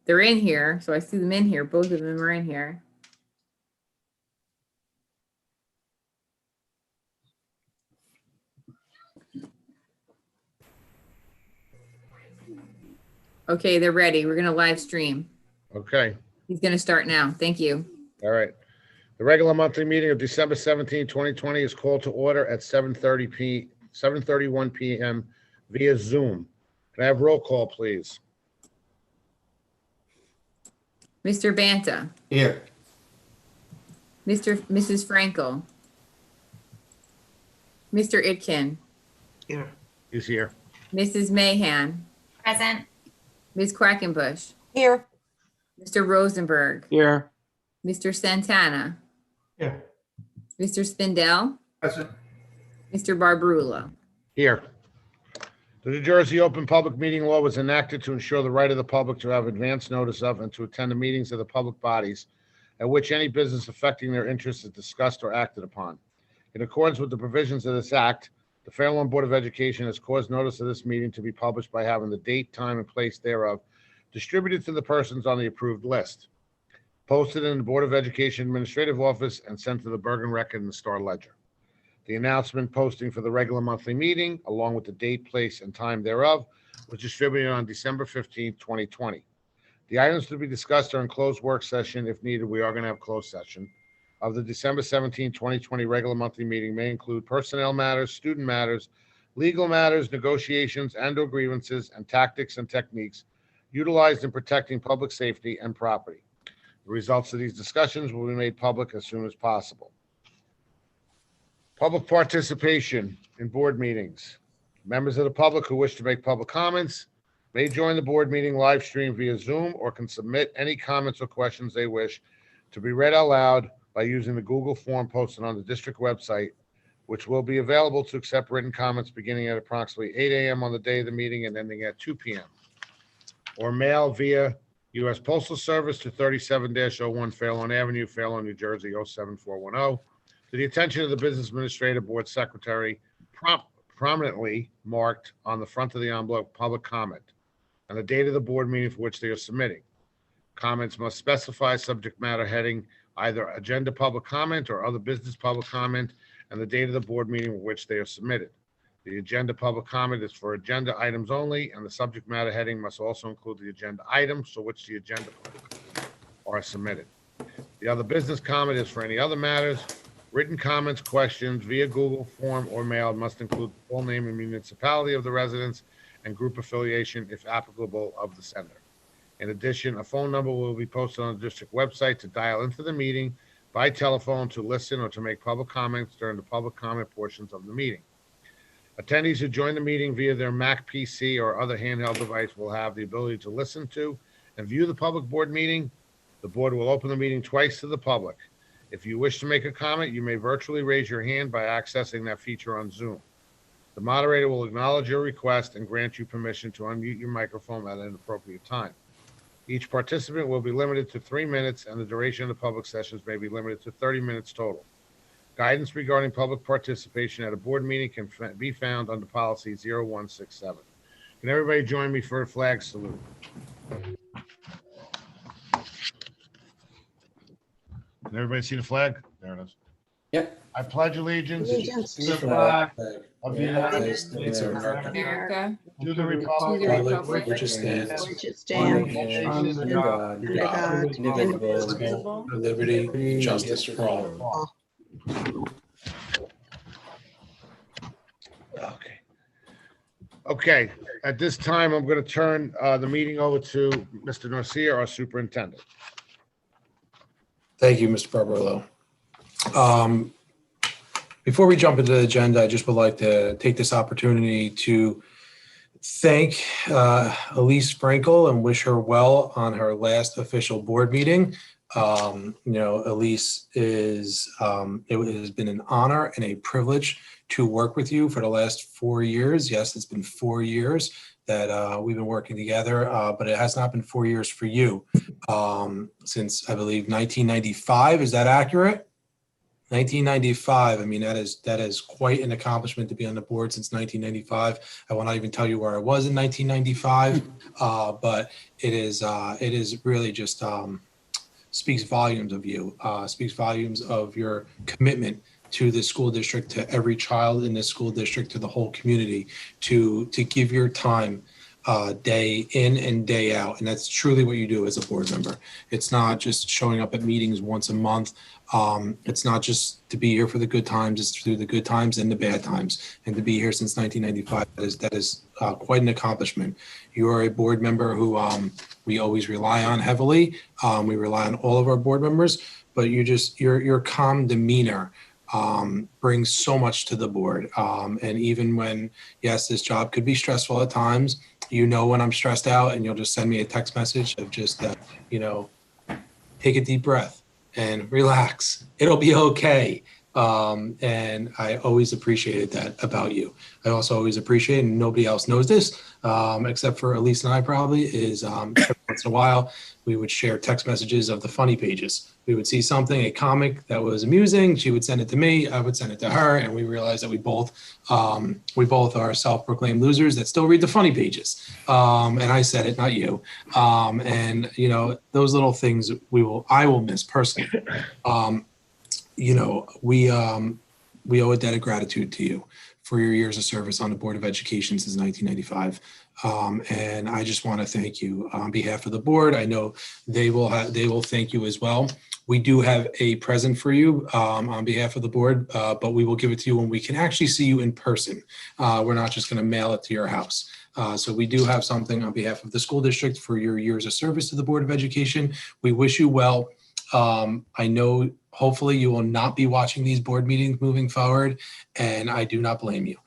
They're in here, so I see them in here. Both of them are in here. Okay, they're ready. We're gonna live stream. Okay, He's gonna start now. Thank you. all right. The regular monthly meeting of December 17, 2020 is called to order at 7:31 p.m. via Zoom. Can I have roll call, please? Mr. Banta, Here. Mrs. Frankel, Mr. Itkin, Here. He's here. Mrs. Mahan, Present. Ms. Quackenbush, Here. Mr. Rosenberg, Here. Mr. Santana, Here. Mr. Spindell, Present. Mr. Barbarullo. Here. The New Jersey Open Public Meeting Law was enacted to ensure the right of the public to have advance notice of and to attend the meetings of the public bodies at which any business affecting their interests is discussed or acted upon. In accordance with the provisions of this act, the Fair Lawn Board of Education has caused notice of this meeting to be published by having the date, time, and place thereof distributed to the persons on the approved list, posted in the Board of Education Administrative Office, and sent to the Bergen Record and the Star Ledger. The announcement posting for the regular monthly meeting, along with the date, place, and time thereof, was distributed on December 15, 2020. The items to be discussed are in closed work session. If needed, we are going to have closed session of the December 17, 2020 regular monthly meeting may include personnel matters, student matters, legal matters, negotiations and/or grievances, and tactics and techniques utilized in protecting public safety and property. The results of these discussions will be made public as soon as possible. Public participation in board meetings. Members of the public who wish to make public comments may join the board meeting live stream via Zoom or can submit any comments or questions they wish to be read out loud by using the Google form posted on the district website, which will be available to accept written comments beginning at approximately 8 a.m. on the day of the meeting and ending at 2 p.m. Or mail via U.S. Postal Service to 37-01 Fair Lawn Avenue, Fair Lawn, New Jersey, 07410. To the attention of the Business Administrative Board Secretary, prominently marked on the front of the envelope, public comment, and the date of the board meeting for which they are submitting. Comments must specify subject matter heading, either agenda public comment or other business public comment, and the date of the board meeting for which they are submitted. The agenda public comment is for agenda items only, and the subject matter heading must also include the agenda items for which the agenda are submitted. The other business comment is for any other matters. Written comments, questions via Google form or mail must include the full name and municipality of the residents and group affiliation, if applicable, of the sender. In addition, a phone number will be posted on the district website to dial into the meeting by telephone to listen or to make public comments during the public comment portions of the meeting. Attendees who join the meeting via their Mac PC or other handheld device will have the ability to listen to and view the public board meeting. The board will open the meeting twice to the public. If you wish to make a comment, you may virtually raise your hand by accessing that feature on Zoom. The moderator will acknowledge your request and grant you permission to unmute your microphone at an appropriate time. Each participant will be limited to 3 minutes, and the duration of the public sessions may be limited to 30 minutes total. Guidance regarding public participation at a board meeting can be found under policy 0167. Can everybody join me for a flag salute? Can everybody see the flag? There it is. Yep. I pledge allegiance Allegiance to the flag of the United States of America, America, to the to republic the republic which stands which is one stand nation, under God, God, indivisible, with liberty and justice for all. Okay. Okay, at this time, I'm going to turn the meeting over to Mr. Norcia, our superintendent. Thank you, Mr. Barbarello. Before we jump into the agenda, I just would like to take this opportunity to thank Elise Frankel and wish her well on her last official board meeting. Elise it has been an honor and a privilege to work with you for the last 4 years. Yes, it's been 4 years that we've been working together, but it has not been 4 years for you since, I believe, 1995. Is that accurate? 1995. I mean, that is quite an accomplishment to be on the board since 1995. I will not even tell you where I was in 1995, but it is really just speaks volumes of you, speaks volumes of your commitment to the school district, to every child in this school district, to the whole community, to give your time day in and day out. And that's truly what you do as a board member. It's not just showing up at meetings once a month. It's not just to be here for the good times, it's through the good times and the bad times. And to be here since 1995, that is quite an accomplishment. You are a board member who we always rely on heavily. We rely on all of our board members, but your calm demeanor brings so much to the board. And even when, yes, this job could be stressful at times, when I'm stressed out, and you'll just send me a text message of just, take a deep breath and relax. It'll be okay. And I always appreciated that about you. I also always appreciate, and nobody else knows this, except for Elise and I probably, is every once in a while, we would share text messages of the funny pages. We would see something, a comic that was amusing. She would send it to me. I would send it to her. And we realized that we both are self-proclaimed losers that still read the funny pages. And I said it, not you. And those little things I will miss personally. We owe a debt of gratitude to you for your years of service on the Board of Education since 1995. And I just want to thank you on behalf of the board. I know they will thank you as well. We do have a present for you on behalf of the board, but we will give it to you when we can actually see you in person. We're not just going to mail it to your house. So we do have something on behalf of the school district for your years of service to the Board of Education. We wish you well. I know hopefully you will not be watching these board meetings moving forward, and I do not blame you.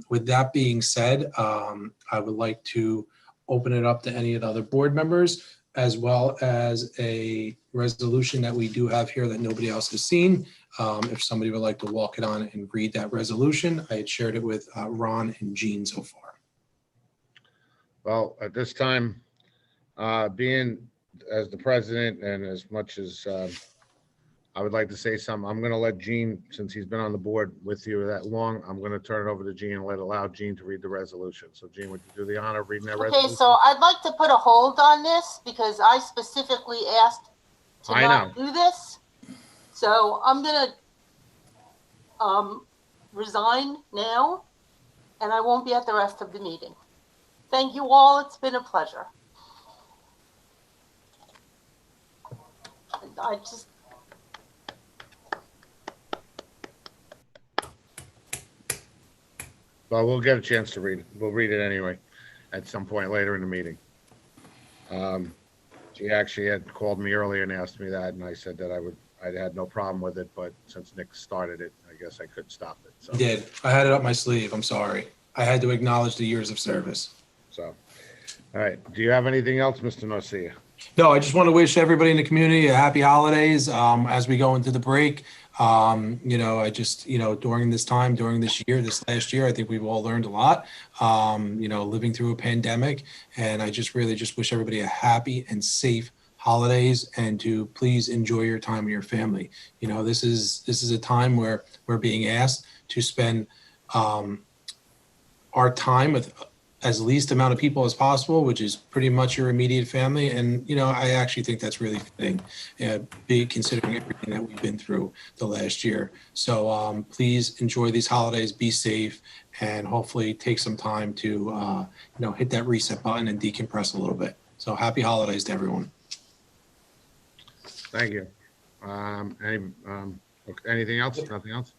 With that being said, I would like to open it up to any of the other board members, as well as a resolution that we do have here that nobody else has seen. If somebody would like to walk it on and read that resolution, I had shared it with Ron and Jean so far. Well, at this time, being as the president, and as much as I would like to say something, I'm going to let Gene, since he's been on the board with you that long, I'm going to turn it over to Gene and allow Gene to read the resolution. So Gene, would you do the honor of reading that resolution? Okay, so I'd like to put a hold on this because I specifically asked to not do this. So I'm going to resign now, and I won't be at the rest of the meeting. Thank you all. It's been a pleasure. Well, we'll get a chance to read it. We'll read it anyway at some point later in the meeting. She actually had called me earlier and asked me that, and I said that I had no problem with it, but since Nick started it, I guess I couldn't stop it. So. You did. I had it up my sleeve. I'm sorry. I had to acknowledge the years of service. So, all right. Do you have anything else, Mr. Norcia? No, I just want to wish everybody in the community a happy holidays as we go into the break. During this time, this last year, I think we've all learned a lot, living through a pandemic. And I just really wish everybody a happy and safe holidays, and to please enjoy your time with your family. This is a time where we're being asked to spend our time with as least amount of people as possible, which is pretty much your immediate family. And, I actually think that's really fitting, considering everything that we've been through the last year. So please enjoy these holidays, be safe, and hopefully take some time to, hit that reset button and decompress a little bit. So happy holidays to everyone. Thank you. Anything else? Nothing else?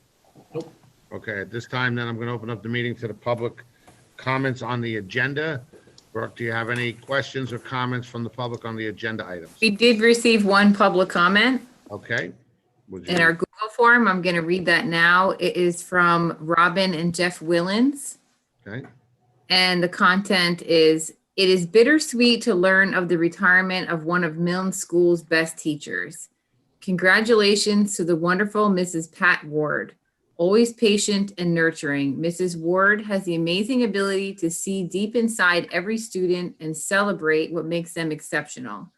Nope. Okay, at this time, then I'm going to open up the meeting to the public comments on the agenda. Brooke, do you have any questions or comments from the public on the agenda items? We did receive one public comment Okay. in our Google form. I'm going to read that now. It is from Robin and Jeff Willens. Okay. And the content is, it is bittersweet to learn of the retirement of one of Milne School's best teachers. Congratulations to the wonderful Mrs. Pat Ward. Always patient and nurturing, Mrs. Ward has the amazing ability to see deep inside every student and celebrate what makes them exceptional.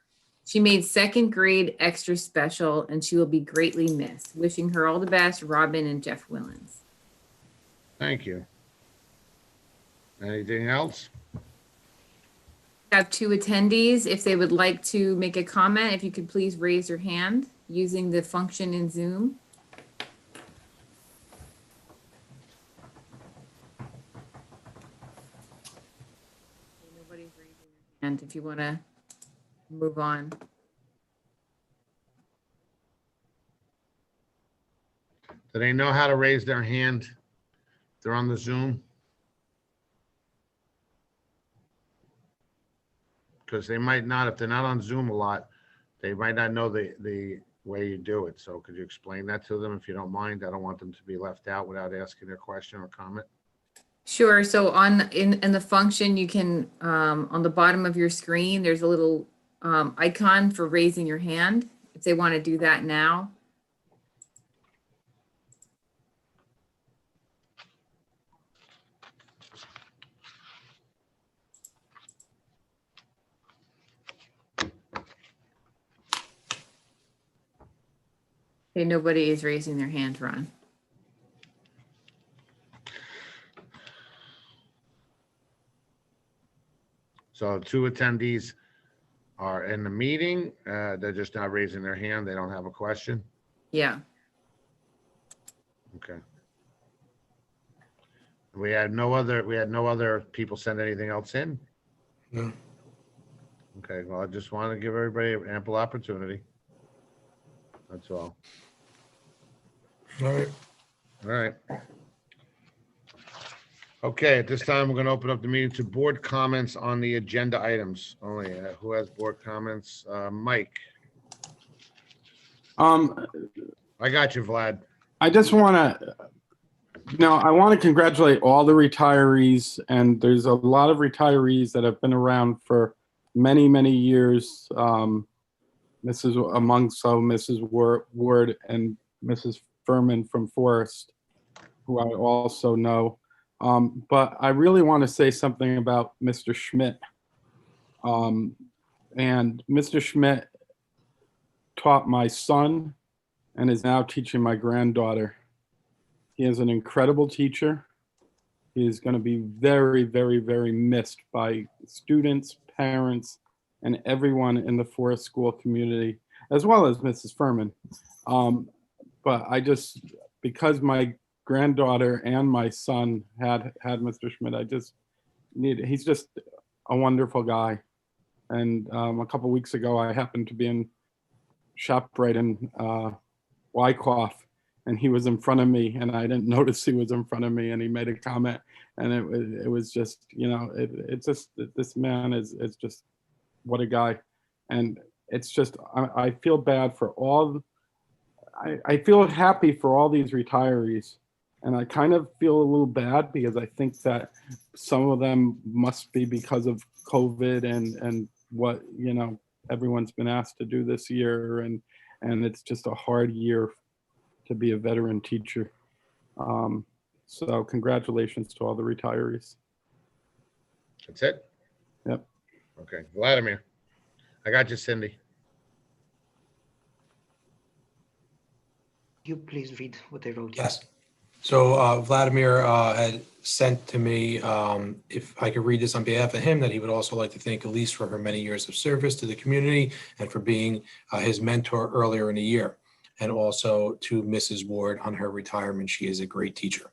She made second grade extra special, and she will be greatly missed. Wishing her all the best, Robin and Jeff Willens. Thank you. Anything else? We have 2 attendees. If they would like to make a comment, if you could please raise your hand using the function in Zoom. Nobody's raising their hand if you want to move on. Do they know how to raise their hand? They're on the Zoom? Because they might not, if they're not on Zoom a lot, they might not know the way you do it. So could you explain that to them if you don't mind? I don't want them to be left out without asking their question or comment. Sure. So in the function, you can, on the bottom of your screen, there's a little icon for raising your hand. If they want to do that now. Okay, nobody is raising their hand, Ron. So 2 attendees are in the meeting. They're just not raising their hand. They don't have a question. Yeah. Okay. We had no other people send anything else in? No. Okay, well, I just want to give everybody ample opportunity. That's all. All right. All right. Okay, at this time, we're going to open up the meeting to board comments on the agenda items only. Who has board comments? Mike, I got you, Vlad. I just want to, I want to congratulate all the retirees, and there's a lot of retirees that have been around for many, many years. Mrs. Ward and Mrs. Furman from Forest, who I also know. But I really want to say something about Mr. Schmidt. And Mr. Schmidt taught my son and is now teaching my granddaughter. He is an incredible teacher. He is going to be very, very, very missed by students, parents, and everyone in the Forest School community, as well as Mrs. Furman. But I just, because my granddaughter and my son had Mr. Schmidt, he's just a wonderful guy. And a couple of weeks ago, I happened to be in ShopRite in Wyckoff, and he was in front of me, and I didn't notice he was in front of me, and he made a comment, and it was just, it's just, this man is just, what a guy. And it's just, I feel bad for I feel happy for all these retirees, and I kind of feel a little bad because I think that some of them must be because of COVID and what, everyone's been asked to do this year, and it's just a hard year to be a veteran teacher. So congratulations to all the retirees. That's it? Yep. Okay, Vladimir, I got you, Cindy. You please read what I wrote. Yes. So Vladimir had sent to me, if I could read this on behalf of him, that he would also like to thank Elise for her many years of service to the community and for being his mentor earlier in the year. And also to Mrs. Ward on her retirement. She is a great teacher.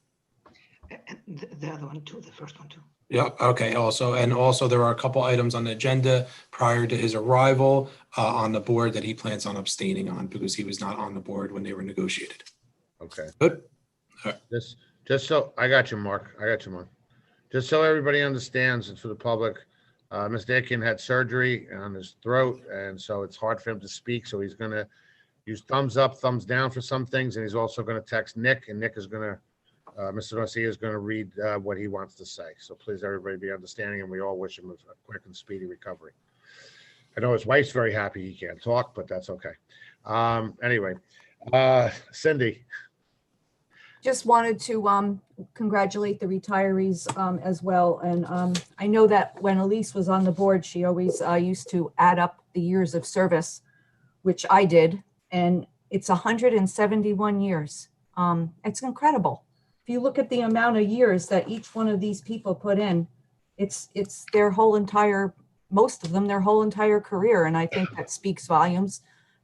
And the other one too, the first one too. Yeah, okay, also there are a couple items on the agenda prior to his arrival on the board that he plans on abstaining on because he was not on the board when they were negotiated. Okay. Good. Just so, I got you, Mark. Just so everybody understands and for the public, Mr. Aiken had surgery on his throat, and so it's hard for him to speak. So he's going to use thumbs up, thumbs down for some things, and he's also going to text Nick, and Nick is going to, Mr. Garcia is going to read what he wants to say. So please, everybody, be understanding, and we all wish him a quick and speedy recovery. I know his wife's very happy he can't talk, but that's okay. Anyway, Cindy. Just wanted to congratulate the retirees as well. And I know that when Elise was on the board, she always used to add up the years of service, which I did, and it's 171 years. It's incredible. If you look at the amount of years that each one of these people put in, it's their whole entire, most of them, their whole entire career. And I think that speaks volumes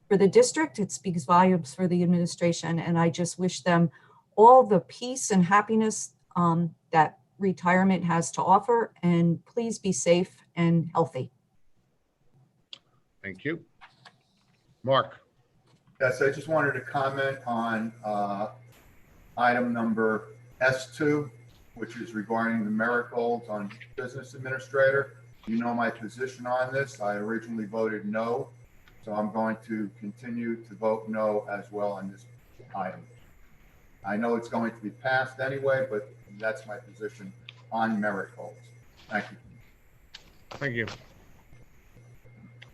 for the district. It speaks volumes for the administration. And I just wish them all the peace and happiness that retirement has to offer. And please be safe and healthy. Thank you. Mark? Yes, I just wanted to comment on item number S2, which is regarding the merit goals on business administrator. You know my position on this. I originally voted no, so I'm going to continue to vote no as well on this item. I know it's going to be passed anyway, but that's my position on merit goals. Thank you. Thank you.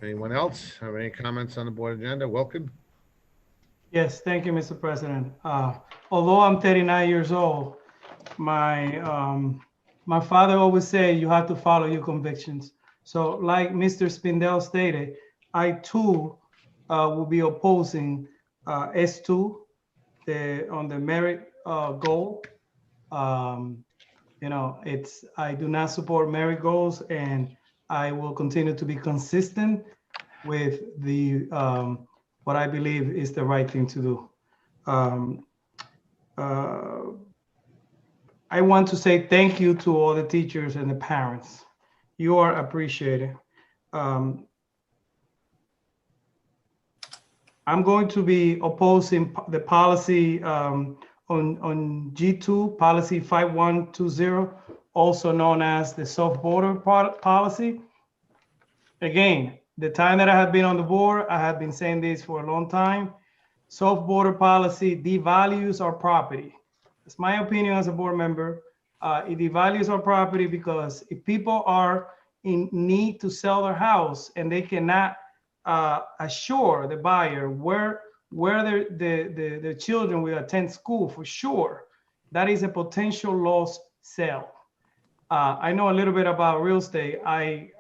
Anyone else have any comments on the board agenda? Welcome. Yes, thank you, Mr. President. Although I'm 39 years old, my father always said you have to follow your convictions. So like Mr. Spindell stated, I too will be opposing S2 on the merit goal. You know, I do not support merit goals, and I will continue to be consistent with the what I believe is the right thing to do. I want to say thank you to all the teachers and the parents. You are appreciated. I'm going to be opposing the policy on G2, policy 5120, also known as the soft border policy. Again, the time that I have been on the board, I have been saying this for a long time. Soft border policy devalues our property. It's my opinion as a board member. It devalues our property because if people are in need to sell their house and they cannot assure the buyer where their children will attend school for sure, that is a potential lost sale. I know a little bit about real estate. I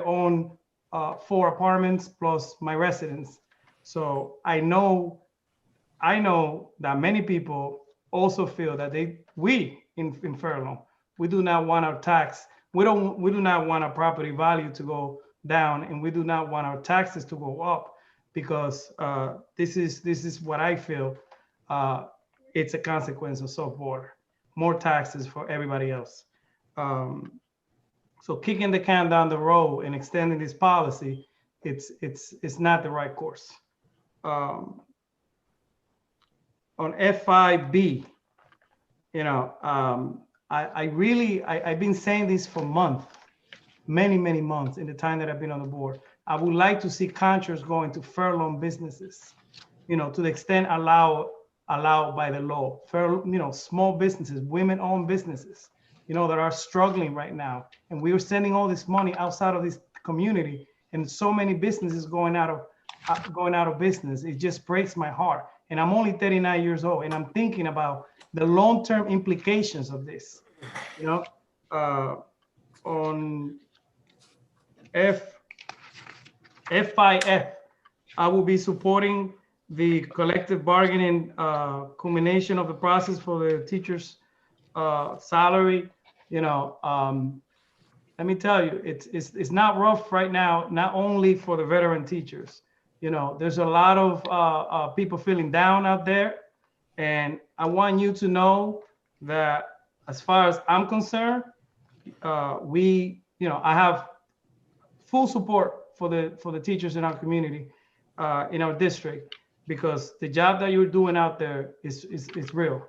own 4 apartments plus my residence. So I know that many people also feel that we in Fairlawn, we do not want our tax. We do not want our property value to go down, and we do not want our taxes to go up, because this is what I feel it's a consequence of soft border, more taxes for everybody else. So kicking the can down the road and extending this policy, it's not the right course. On F5B, you know, I've been saying this for months, many months in the time that I've been on the board. I would like to see contracts going to Fairlawn businesses, you know, to the extent allowed by the law. Small businesses, women-owned businesses, you know, that are struggling right now. And we are sending all this money outside of this community, and so many businesses going out of business. It just breaks my heart. And I'm only 39 years old, and I'm thinking about the long-term implications of this. You know, on F5F, I will be supporting the collective bargaining culmination of the process for the teachers' salary. You know, let me tell you, it's not rough right now, not only for the veteran teachers. You know, there's a lot of people feeling down out there. And I want you to know that as far as I'm concerned, I have full support for the teachers in our community, in our district, because the job that you're doing out there is real,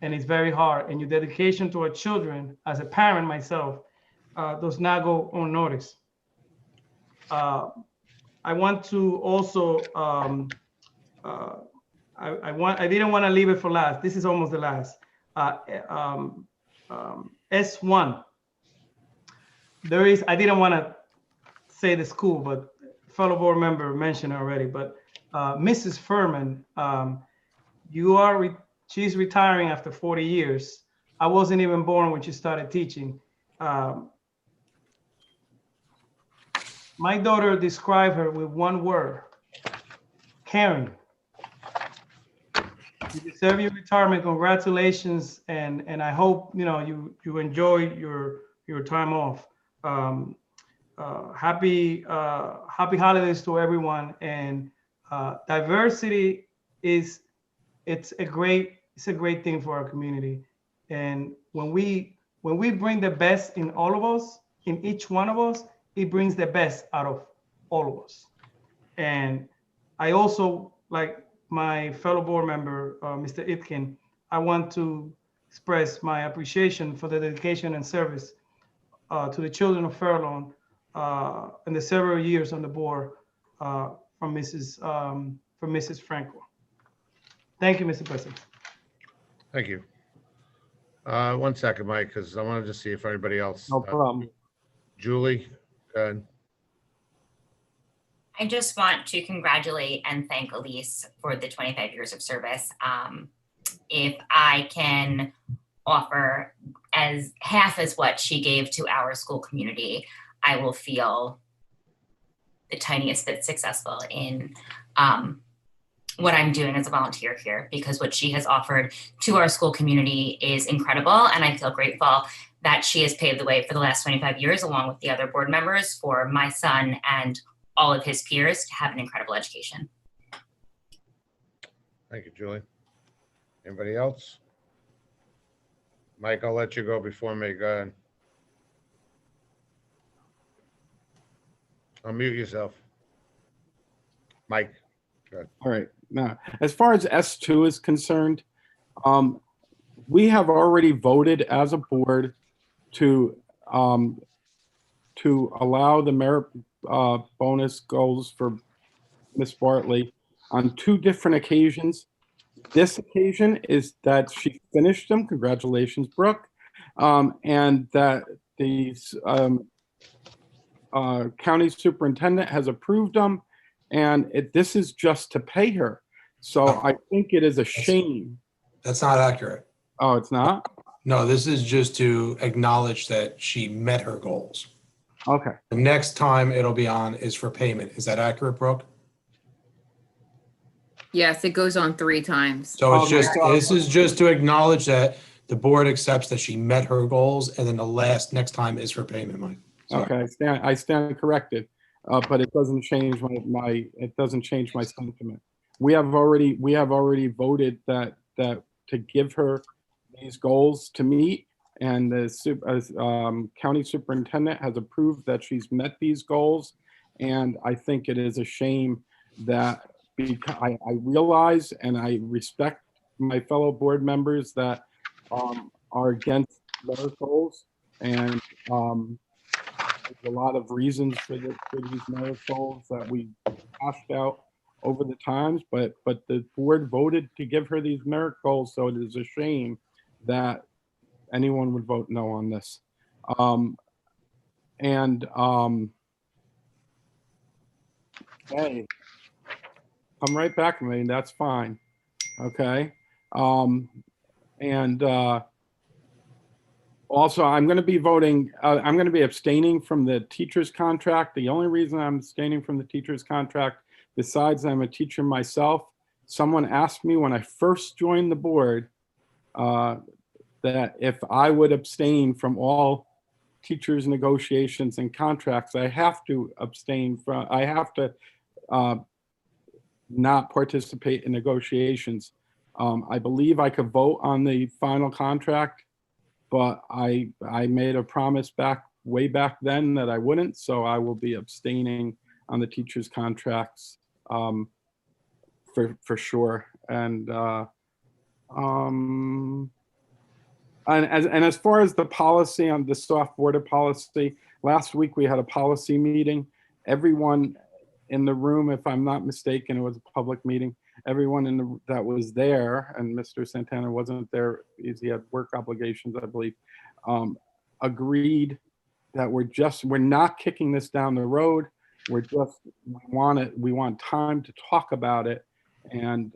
and it's very hard. And your dedication to our children, as a parent myself, does not go unnoticed. I want to also, I didn't want to leave it for last. This is almost the last. S1. I didn't want to say the school, but fellow board member mentioned already, but Mrs. Furman, she's retiring after 40 years. I wasn't even born when she started teaching. My daughter described her with one word: caring. You deserve your retirement. Congratulations, and I hope you enjoy your time off. Um, happy holidays to everyone. And diversity is it's a great thing for our community. And when we bring the best in all of us, in each one of us, it brings the best out of all of us. And I also, like my fellow board member, Mr. Itkin, I want to express my appreciation for the dedication and service to the children of Fairlawn in the several years on the board from Mrs. Franco. Thank you, Mr. President. Thank you. 1 second, Mike, because I wanted to see if anybody else. No problem. Julie, go ahead. I just want to congratulate and thank Elise for the 25 years of service. If I can offer as half as what she gave to our school community, I will feel the tiniest bit successful in what I'm doing as a volunteer here, because what she has offered to our school community is incredible. And I feel grateful that she has paved the way for the last 25 years, along with the other board members, for my son and all of his peers to have an incredible education. Thank you, Julie. Anybody else? Mike, I'll let you go before me. Go ahead. Unmute yourself. Mike. Go ahead. All right. Now, as far as S2 is concerned, we have already voted as a board to allow the merit bonus goals for Miss Bartley on 2 different occasions. This occasion is that she finished them. Congratulations, Brooke. And that the county superintendent has approved them. And this is just to pay her. So I think it is a shame. That's not accurate. Oh, it's not? No, this is just to acknowledge that she met her goals. Okay. The next time it'll be on is for payment. Is that accurate, Brooke? Yes, it goes on 3 times. So it's Okay. just, this is just to acknowledge that the board accepts that she met her goals, and then the next time is for payment, Mike. Sorry. Okay, I stand corrected, but it doesn't change my sentiment. We have already voted that to give her these goals to meet, and the county superintendent has approved that she's met these goals. And I think it is a shame that, because I realize and I respect my fellow board members that are against those goals, and there's a lot of reasons for these merit goals that we hashed out over the times, but the board voted to give her these merit goals, so it is a shame that anyone would vote no on this. Hey, come right back to me, that's fine. Okay. Also, I'm going to be voting, I'm going to be abstaining from the teacher's contract. The only reason I'm abstaining from the teacher's contract, besides I'm a teacher myself, someone asked me when I first joined the board that if I would abstain from all teachers' negotiations and contracts, I have to abstain from, I have to not participate in negotiations. I believe I could vote on the final contract, but I made a promise way back then that I wouldn't, so I will be abstaining on the teachers' contracts for sure. And as far as the policy on the soft border policy, last week we had a policy meeting. Everyone in the room, if I'm not mistaken, it was a public meeting. Everyone that was there, and Mr. Santana wasn't there because he had work obligations, I believe, agreed that we're not kicking this down the road. We want time to talk about it. And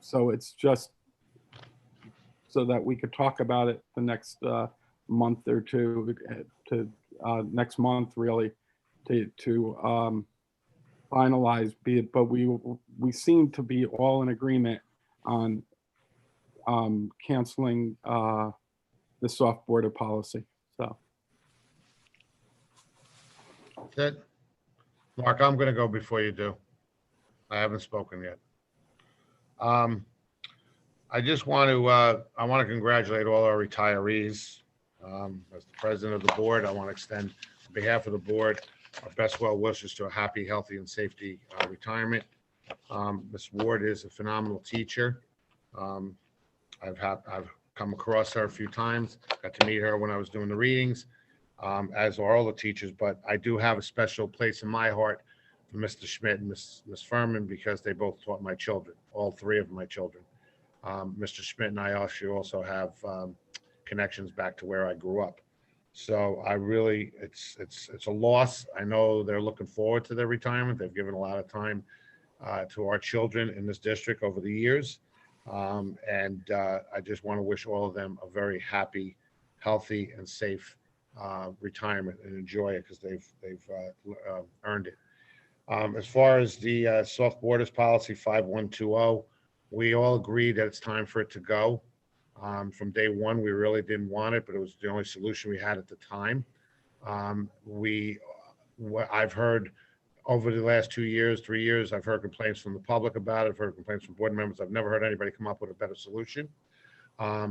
so it's just so that we could talk about it the next month or two, to next month really, to finalize, but we seem to be all in agreement on canceling the soft border policy. So That's it. Mark, I'm going to go before you do. I haven't spoken yet. I just want to congratulate all our retirees. As the president of the board, I want to extend on behalf of the board our best well wishes to a happy, healthy, and safety retirement. Ms. Ward is a phenomenal teacher. I've come across her a few times, got to meet her when I was doing the readings, as are all the teachers, but I do have a special place in my heart for Mr. Schmidt and Ms. Furman, because they both taught my children, all three of my children. Mr. Schmidt and I also have connections back to where I grew up. So I really, it's a loss. I know they're looking forward to their retirement. They've given a lot of time to our children in this district over the years. I just want to wish all of them a very happy, healthy, and safe retirement, and enjoy it, because they've earned it. As far as the soft borders policy 5120, we all agreed that it's time for it to go. From day one, we really didn't want it, but it was the only solution we had at the time. I've heard over the last 2 years, 3 years, I've heard complaints from the public about it. I've heard complaints from board members. I've never heard anybody come up with a better solution. I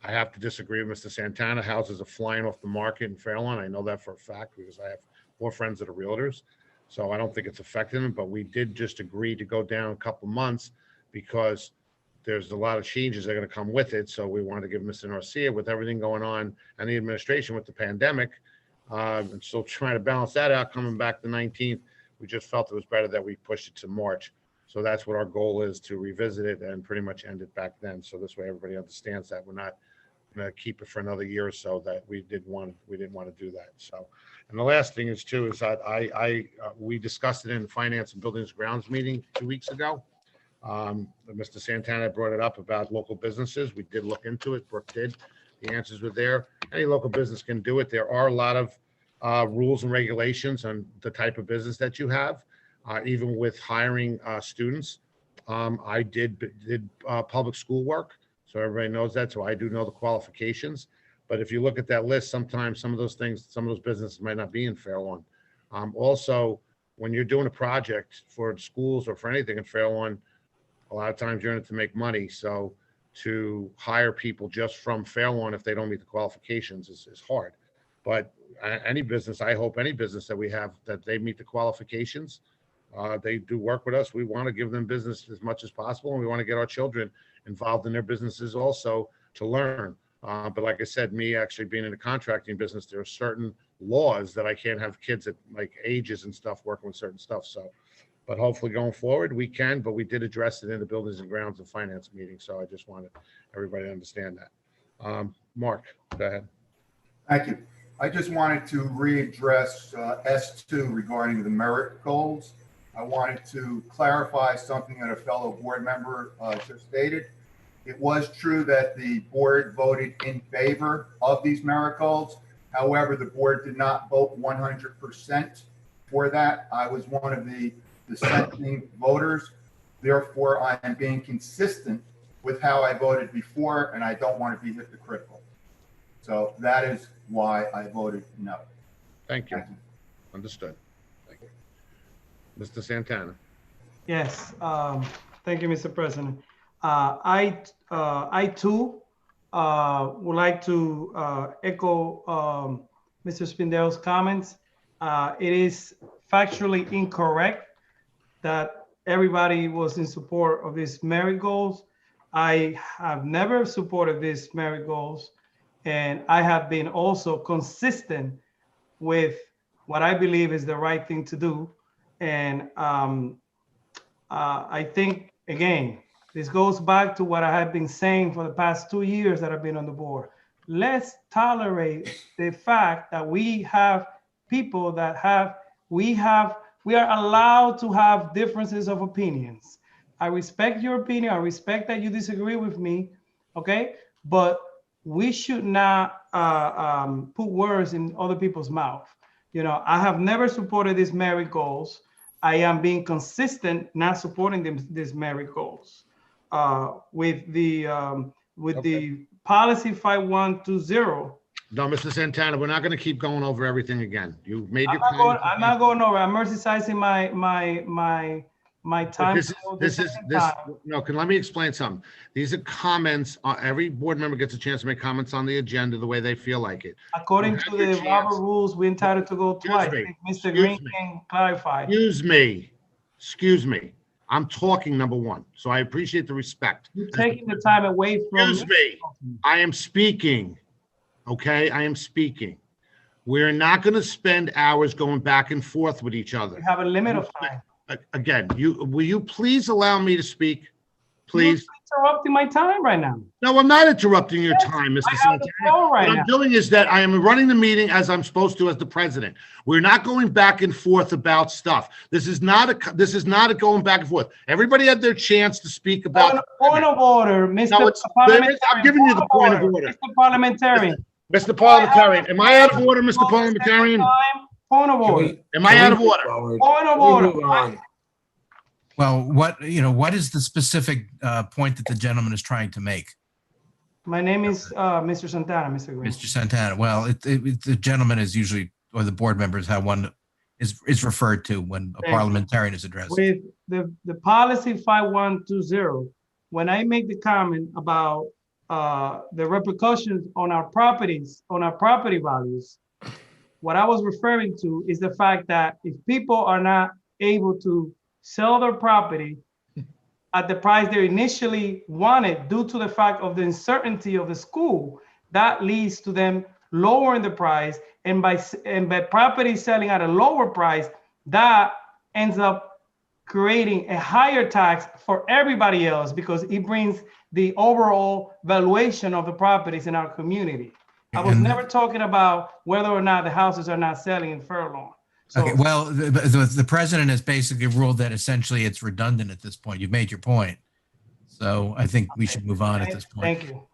have to disagree with Mr. Santana. Houses are flying off the market in Fairlawn. I know that for a fact, because I have 4 friends that are realtors. So I don't think it's affecting them, but we did just agree to go down a couple months because there's a lot of changes that are going to come with it. So we wanted to give Mr. Garcia, with everything going on and the administration with the pandemic, and still trying to balance that out, coming back the 19th, we just felt it was better that we pushed it to March. So that's what our goal is, to revisit it and pretty much end it back then. So this way everybody understands that we're not going to keep it for another year or so, that we didn't want to do that. So, and the last thing is too, is that we discussed it in the Finance and Buildings Grounds meeting 2 weeks ago. Mr. Santana brought it up about local businesses. We did look into it. Brooke did. The answers were there. Any local business can do it. There are a lot of rules and regulations on the type of business that you have, even with hiring students. I did public school work, so everybody knows that. So I do know the qualifications. But if you look at that list, sometimes some of those businesses might not be in Fairlawn. Also, when you're doing a project for schools or for anything in Fairlawn, a lot of times you're in it to make money. So to hire people just from Fairlawn, if they don't meet the qualifications, is hard. But any business, I hope any business that we have, that they meet the qualifications. They do work with us. We want to give them business as much as possible, and we want to get our children involved in their businesses also to learn. But like I said, me actually being in the contracting business, there are certain laws that I can't have kids at like ages and stuff working with certain stuff. So, but hopefully going forward we can, but we did address it in the Buildings and Grounds and Finance meeting. So I just wanted everybody to understand that. Mark, go ahead. Thank you. I just wanted to readdress S2 regarding the merit goals. I wanted to clarify something that a fellow board member just stated. It was true that the board voted in favor of these merit goals. However, the board did not vote 100% for that. I was one of the dissenting voters. Therefore, I am being consistent with how I voted before, and I don't want to be hypocritical. So that is why I voted no. Thank you. Understood. Thank you. Mr. Santana. Yes, thank you, Mr. President. I too would like to echo Mr. Spindel's comments. It is factually incorrect that everybody was in support of these merit goals. I have never supported these merit goals, and I have been also consistent with what I believe is the right thing to do. And I think, again, this goes back to what I have been saying for the past 2 years that I've been on the board. Let's tolerate the fact that we have people that we are allowed to have differences of opinions. I respect your opinion. I respect that you disagree with me, okay? But we should not put words in other people's mouth. I have never supported these merit goals. I am being consistent, not supporting these merit goals. With the policy 5120. No, Mr. Santana, we're not going to keep going over everything again. You made your I'm comments. not going over. I'm exercising my time. No, let me explain something. These are comments. Every board member gets a chance to make comments on the agenda the way they feel like it. According to the Robert rules, we're entitled to go twice. Mr. Green can clarify. Excuse me. I'm talking, number one, so I appreciate the respect. You're taking the time away from. Excuse me. I am speaking. Okay, I am speaking. We're not going to spend hours going back and forth with each other. We have a limit of time. Again, will you please allow me to speak? Please. You're interrupting my time right now. No, I'm not interrupting your time, Mr. Santana. What I'm doing is that I am running the meeting as I'm supposed to as the president. We're not going back and forth about stuff. This is not a going back and forth. Everybody had their chance to speak about. Point of order, Mr. No, Parliamentarian. I'm giving you the point of order. Mr. Parliamentarian. Mr. Parliamentarian, am I out of order, Mr. Parliamentarian? Point of order. Am I out of order? Point of order. Well, what is the specific point that the gentleman is trying to make? My name is Mr. Santana, Mr. Green. Mr. Santana, well, the gentleman is usually, or the board members have one is referred to when a parliamentarian is addressed. With the policy 5120, when I make the comment about the repercussions on our properties, on our property values, what I was referring to is the fact that if people are not able to sell their property at the price they initially wanted due to the fact of the uncertainty of the school, that leads to them lowering the price, and by property selling at a lower price, that ends up creating a higher tax for everybody else because it brings the overall valuation of the properties in our community. I was never talking about whether or not the houses are not selling in Furlong. So, okay, well, the president has basically ruled that essentially it's redundant at this point. You've made your point. So I think we should move on at this point. Thank you.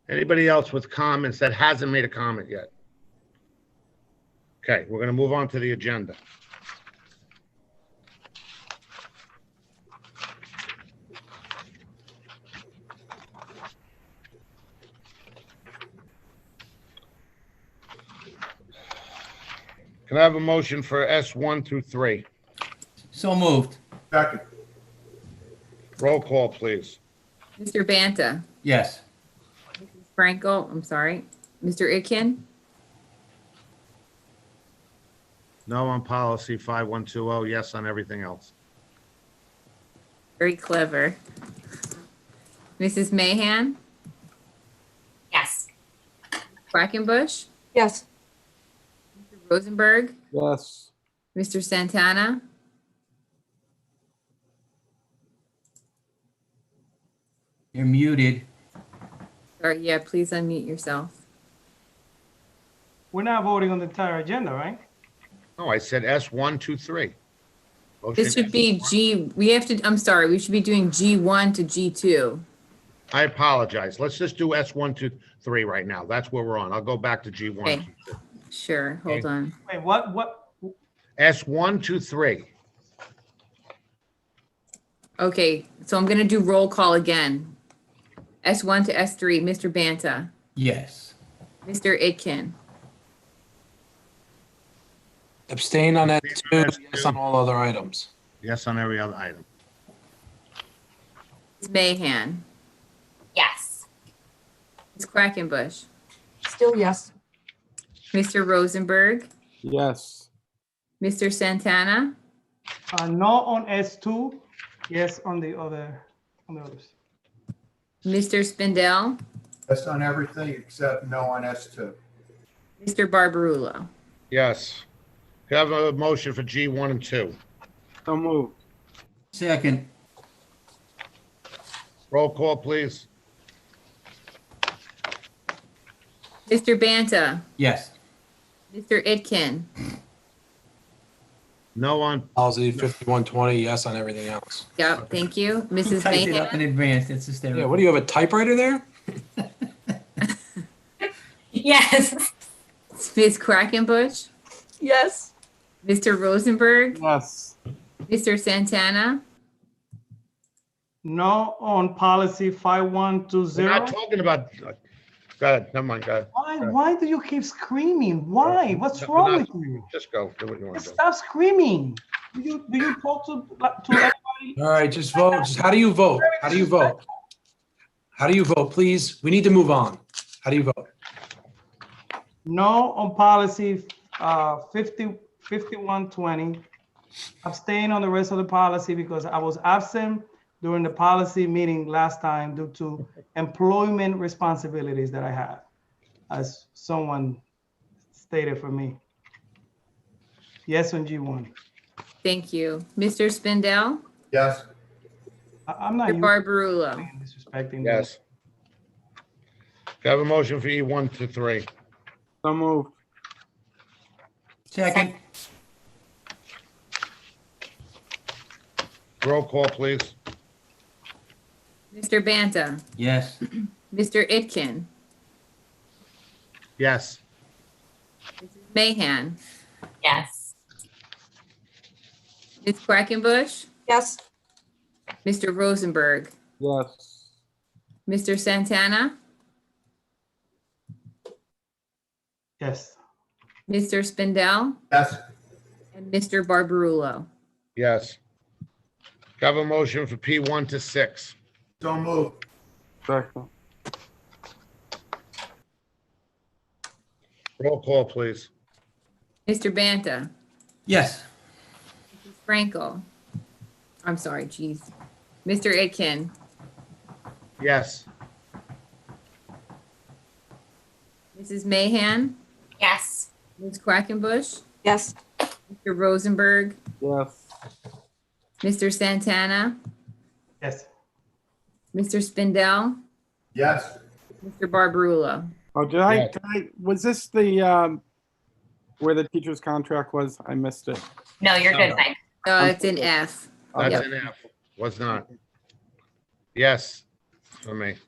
Anybody else with comments that hasn't made a comment yet? Okay, we're going to move on to the agenda. Can I have a motion for S1 through 3? So moved. Second. Roll call, please. Mr. Banta, Yes. Frankel, I'm sorry, Mr. Itkin, No on policy 5120, yes on everything else. very clever. Mrs. Mahan, Yes. Quackenbush, Yes. Rosenberg, Yes. Mr. Santana, You're muted. sorry, yeah, please unmute yourself. We're not voting on the entire agenda, right? No, I said S1, 2, 3. This should be G, we have to, I'm sorry, we should be doing G1 to G2. I apologize. Let's just do S1, 2, 3 right now. That's where we're on. I'll go back to G1. Okay. Sure, hold on. Wait, what? S1, 2, 3. Okay, so I'm gonna do roll call again. S1 to S3, Mr. Banta, Yes. Mr. Itkin, Abstain on that too, yes on all other items. Yes on every other item. Ms. Mahan, Yes. Ms. Quackenbush, Still yes. Mr. Rosenberg, Yes. Mr. Santana, No on S2, yes on the others. Mr. Spindell, Yes on everything except no on S2. Mr. Barbarulo. Yes. Can I have a motion for G1 and 2? So moved. Second. Roll call, please. Mr. Banta, Yes. Mr. Itkin, No on, Policy 5120, yes on everything else. yep, thank you. Mrs. Typed it up in Mahan, advance. That's hysterical. Yeah, what do you have, a typewriter there? Yes. Ms. Quackenbush, Yes. Mr. Rosenberg, Yes. Mr. Santana, No on policy We're 5120. not talking about, go ahead, never mind, go ahead. Why do you keep screaming? Why? What's We're wrong not- with you? Just go, do what you want Just to do. stop screaming. Do you talk to everybody? All right, just vote. Just how do you vote? How do you vote? How do you vote, please? We need to move on. How do you vote? No on policy 5120. Abstain on the rest of the policy because I was absent during the policy meeting last time due to employment responsibilities that I have, as someone stated for me. Yes on G1. thank you. Mr. Spindell, Yes. I'm not Mr. Barbarulo, disrespecting. Yes. Do I have a motion for E1 to 3? So moved. Second. Roll call, please. Mr. Banta, Yes. Mr. Itkin, Yes. Mrs. Mahan, Yes. Ms. Quackenbush, Yes. Mr. Rosenberg, Yes. Mr. Santana, Yes. Mr. Spindell, Yes. and Mr. Barbarulo. Yes. Do I have a motion for P1 to 6? So moved. Second. Roll call, please. Mr. Banta, Yes. Mrs. Frankel, I'm sorry, geez. Mr. Itkin, Yes. Mrs. Mahan, Yes. Ms. Quackenbush, Yes. Mr. Rosenberg, Yes. Mr. Santana, Yes. Mr. Spindell, Yes. Mr. Barbarulo. Oh, Yes. was this the, where the teacher's contract was? I missed it. No, you're No. good, Mike. No, it's an F. That's Yep. an F. Was not. Yes, for me. Do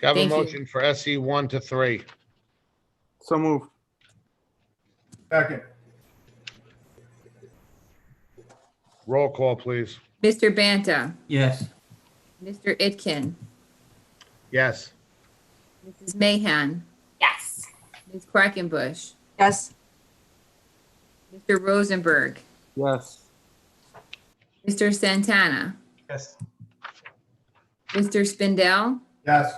I have a Thank you. motion for SE 1 to 3? So moved. Second. Roll call, please. Mr. Banta, Yes. Mr. Itkin, Yes. Mrs. Mahan, Yes. Ms. Quackenbush, Yes. Mr. Rosenberg, Yes. Mr. Santana, Yes. Mr. Spindell, Yes.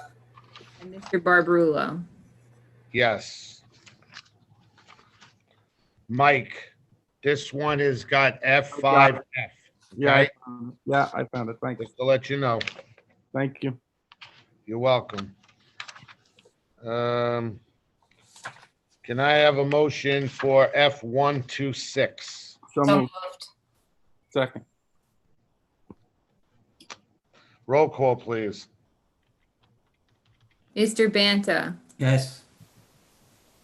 and Mr. Barbarulo. Yes. Mike, this one has got F5F. Yeah. Okay. Yeah, I found it. Thanks. Just to let you know. Thank you. You're welcome. Can I have a motion for F1 to 6? So So moved. moved. Second. Roll call, please. Mr. Banta, Yes.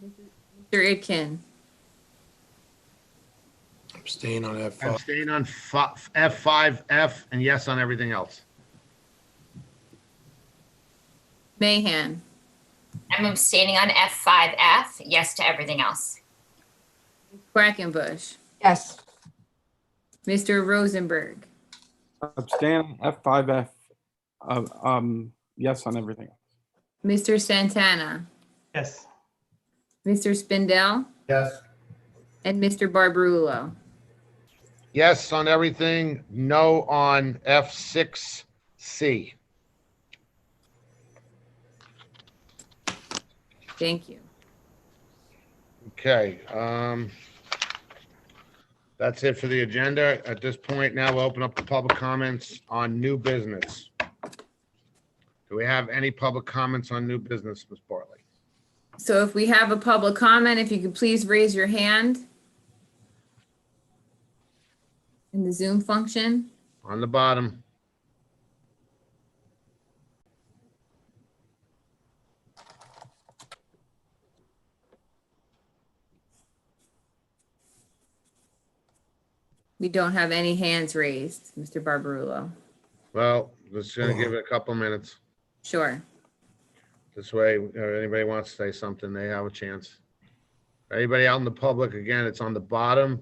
Mr. Itkin, Abstain on F5. Abstain on F5F and yes on everything else. Mahan, I'm abstaining on F5F. Yes to everything else. Quackenbush, Yes. Mr. Rosenberg, Abstain F5F. Yes on everything. Mr. Santana, Yes. Mr. Spindell, Yes. and Mr. Barbarulo. Yes on everything, no on F6C. Thank you. Okay, that's it for the agenda. At this point, now we'll open up the public comments on new business. Do we have any public comments on new business, Ms. Bartley? So if we have a public comment, if you could please raise your hand in the Zoom function. On the bottom. We don't have any hands raised, Mr. Barbarulo. Well, just gonna give it a couple minutes. Sure. This way, if anybody wants to say something, they have a chance. Anybody out in the public? Again, it's on the bottom.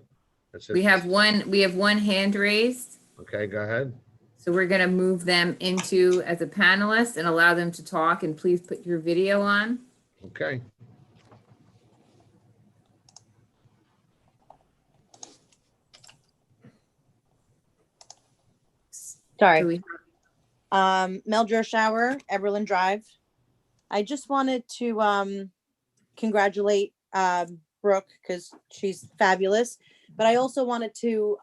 It says- We have one hand raised. Okay, go ahead. So we're gonna move them into as a panelist and allow them to talk, and please put your video on. Okay. Sorry. Do we- Mel Dershauer, Eberlin Drive. I just wanted to congratulate Brooke because she's fabulous. But I also wanted to,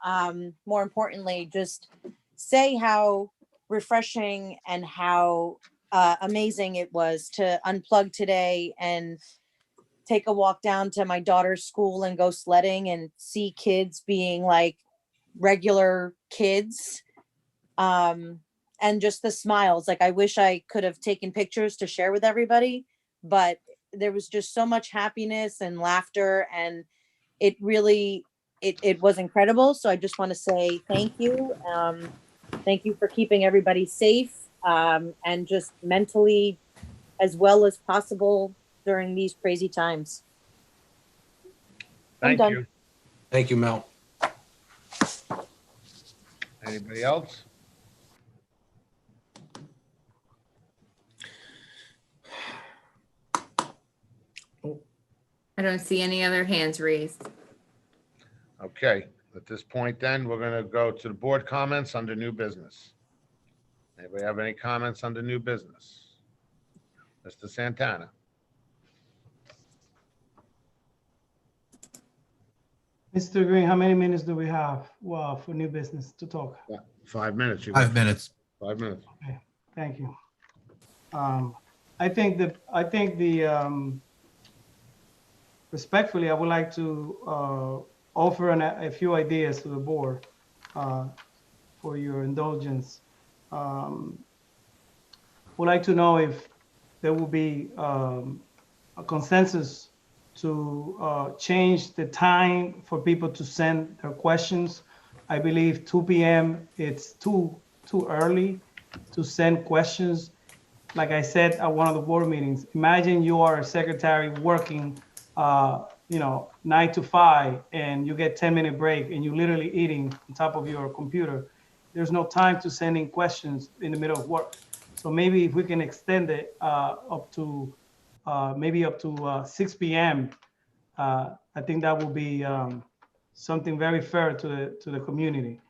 more importantly, just say how refreshing and how amazing it was to unplug today and take a walk down to my daughter's school and go sledding and see kids being like regular kids. And just the smiles. Like, I wish I could have taken pictures to share with everybody, but there was just so much happiness and laughter, and it really, it was incredible. So I just want to say thank you. Thank you for keeping everybody safe, and just mentally as well as possible during these crazy times. Thank done. you. Thank you, Mel. Anybody else? I don't see any other hands raised. Okay, at this point then, we're gonna go to the board comments under new business. Anybody have any comments under new business? Mr. Santana? Mr. Green, how many minutes do we have, well, for new business to talk? 5 minutes. 5 minutes. 5 minutes. Okay, thank you. I think the respectfully, I would like to offer a few ideas to the board for your indulgence. Would like to know if there will be a consensus to change the time for people to send their questions. I believe 2 p.m. it's too early to send questions. Like I said at one of the board meetings, imagine you are a secretary working 9 to 5 and you get 10-minute break and you're literally eating on top of your computer. There's no time to send in questions in the middle of work. So maybe if we can extend it up to 6 p.m., I think that will be something very fair to the community.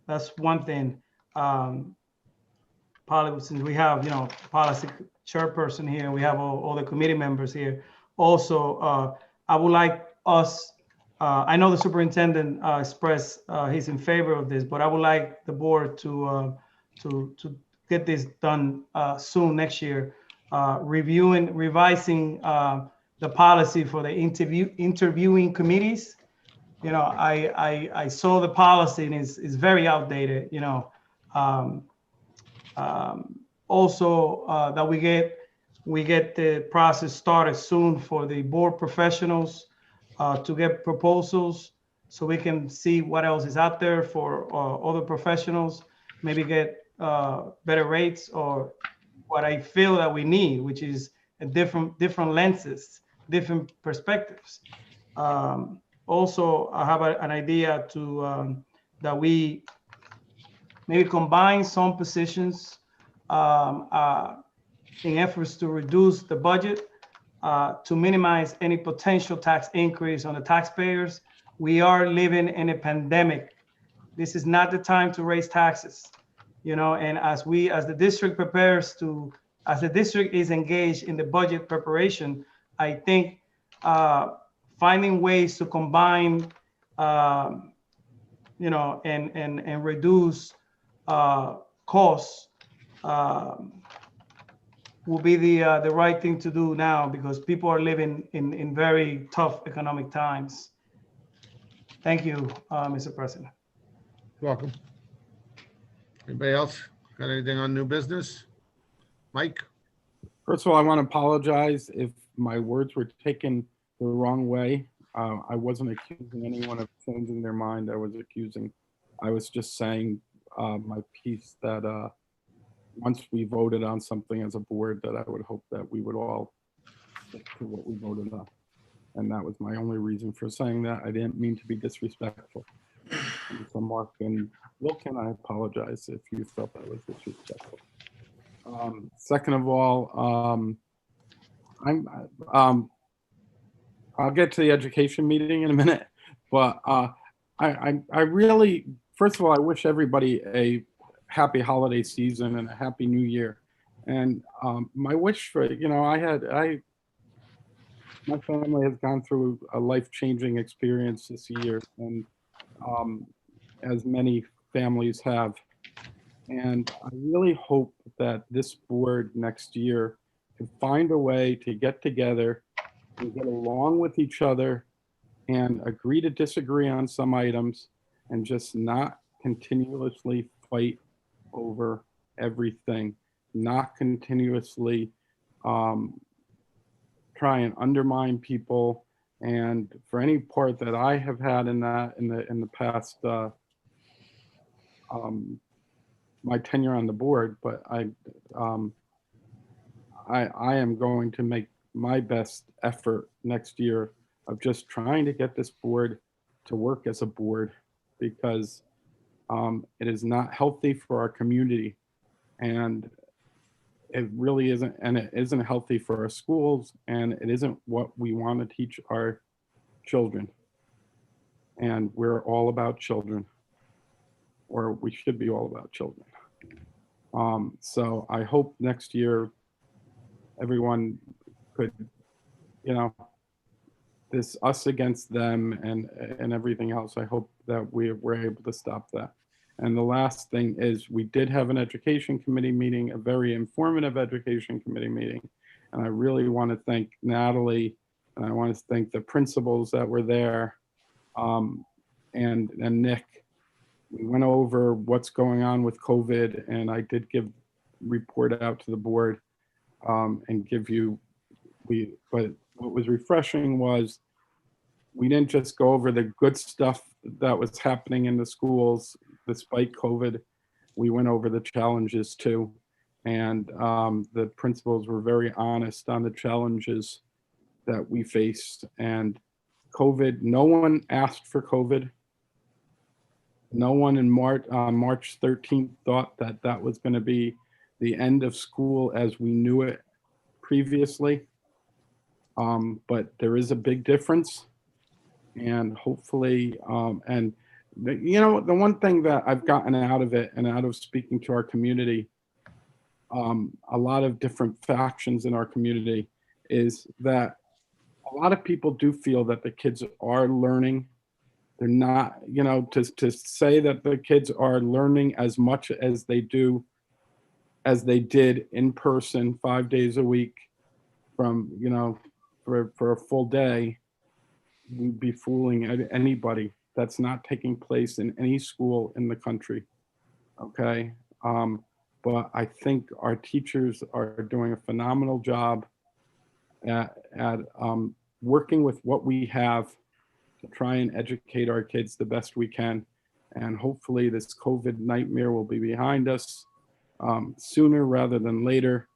That's one thing. Probably since we have, policy chairperson here, we have all the committee members here. Also, I would like us, I know the superintendent expressed he's in favor of this, but I would like the board to get this done soon next year, revising the policy for the interviewing committees. I saw the policy and it's very outdated, also that we get the process started soon for the board professionals to get proposals so we can see what else is out there for other professionals, maybe get better rates or what I feel that we need, which is a different lenses, different perspectives. Also, I have an idea to that we maybe combine some positions in efforts to reduce the budget, to minimize any potential tax increase on the taxpayers. We are living in a pandemic. This is not the time to raise taxes, and as the district as the district is engaged in the budget preparation, I think finding ways to combine, and reduce costs will be the right thing to do now because people are living in very tough economic times. Thank you, Mr. President. You're welcome. Anybody else got anything on new business? Mike? First of all, I want to apologize if my words were taken the wrong way. I wasn't accusing anyone of changing their mind. I was just saying my piece that once we voted on something as a board, that I would hope that we would all stick to what we voted on. And that was my only reason for saying that. I didn't mean to be disrespectful. And so Mark and Wilkin, I apologize if you felt that was disrespectful. Second of all, I'll get to the education meeting in a minute, but I really, first of all, I wish everybody a happy holiday season and a happy new year. And my wish for, my family has gone through a life-changing experience this year, and as many families have. And I really hope that this board next year can find a way to get together and get along with each other and agree to disagree on some items and just not continuously fight over everything, not continuously try and undermine people. And for any part that I have had in that in the past, my tenure on the board, but I am going to make my best effort next year of just trying to get this board to work as a board, because it is not healthy for our community, and it really isn't, and it isn't healthy for our schools, and it isn't what we want to teach our children. And we're all about children, or we should be all about children. So I hope next year everyone could, this us against them and everything else. I hope that we're able to stop that. And the last thing is, we did have an education committee meeting, a very informative education committee meeting. And I really want to thank Natalie, and I want to thank the principals that were there, and Nick. We went over what's going on with COVID, and I did report out to the board and give you, but what was refreshing was we didn't just go over the good stuff that was happening in the schools despite COVID. We went over the challenges too. And the principals were very honest on the challenges that we faced. And COVID, no one asked for COVID. No one in March 13th thought that that was going to be the end of school as we knew it previously. But there is a big difference. And hopefully, the one thing that I've gotten out of it and out of speaking to our community, a lot of different factions in our community, is that a lot of people do feel that the kids are learning. They're not, to say that the kids are learning as much as they did in person 5 days a week from, for a full day, we'd be fooling anybody. That's not taking place in any school in the country. Okay. But I think our teachers are doing a phenomenal job at working with what we have to try and educate our kids the best we can. And hopefully this COVID nightmare will be behind us sooner rather than later.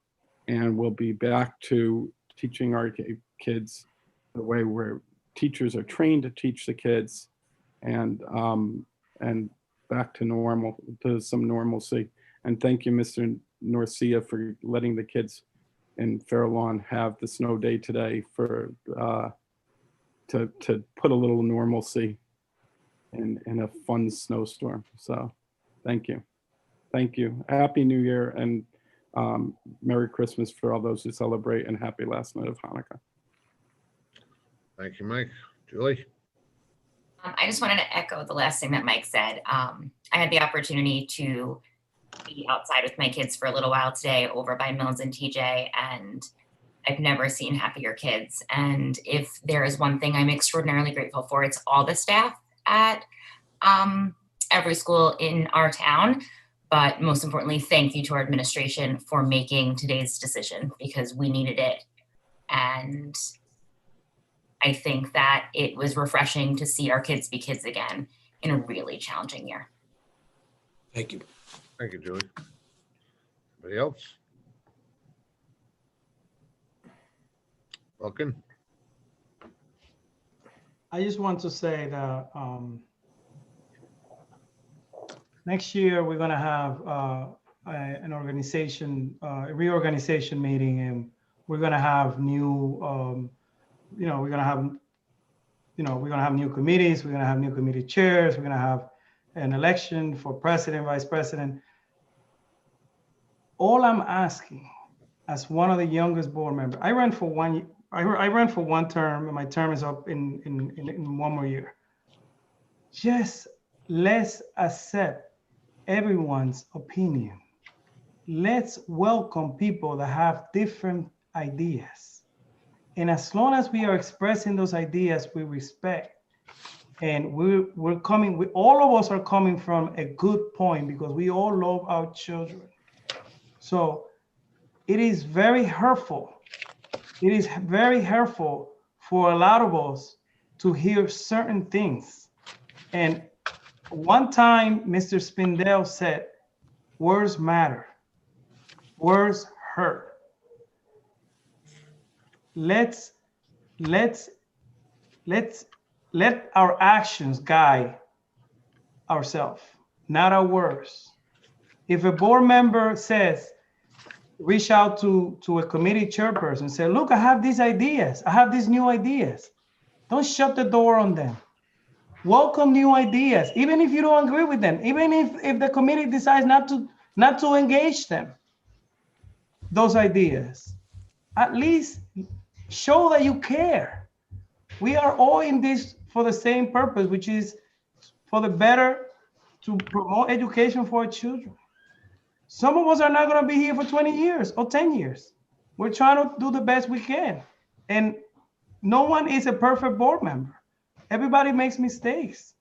And we'll be back to teaching our kids the way where teachers are trained to teach the kids, and back to normal, to some normalcy. And thank you, Mr. Norcia, for letting the kids in Fairlawn have the snow day today for to put a little normalcy in a fun snowstorm. So thank you. Thank you. Happy New Year, and Merry Christmas for all those who celebrate, and happy last night of Hanukkah. Thank you, Mike. Julie? I just wanted to echo the last thing that Mike said. I had the opportunity to be outside with my kids for a little while today over by Mills and TJ, and I've never seen happier kids. And if there is one thing I'm extraordinarily grateful for, it's all the staff at every school in our town. But most importantly, thank you to our administration for making today's decision, because we needed it. And I think that it was refreshing to see our kids be kids again in a really challenging year. Thank you. Thank you, Julie. Anybody else? Welcome. I just want to say that next year we're gonna have an organization, a reorganization meeting, and we're gonna have new, we're gonna have, we're gonna have new committees, we're gonna have new committee chairs, we're gonna have an election for president, vice president. All I'm asking, as one of the youngest board members, I ran for one term, and my term is up in 1 more year. Just let's accept everyone's opinion. Let's welcome people that have different ideas. And as long as we are expressing those ideas with respect, and we're coming, all of us are coming from a good point because we all love our children. So it is very hurtful. It is very hurtful for a lot of us to hear certain things. And one time, Mr. Spindell said, words matter. Words hurt. Let's let our actions guide ourselves, not our words. If a board member says, reach out to a committee chairperson and say, look, I have these ideas. I have these new ideas. Don't shut the door on them. Welcome new ideas, even if you don't agree with them, even if the committee decides not to engage them, those ideas. At least show that you care. We are all in this for the same purpose, which is for the better, to promote education for our children. Some of us are not going to be here for 20 years or 10 years. We're trying to do the best we can. And no one is a perfect board member. Everybody makes mistakes.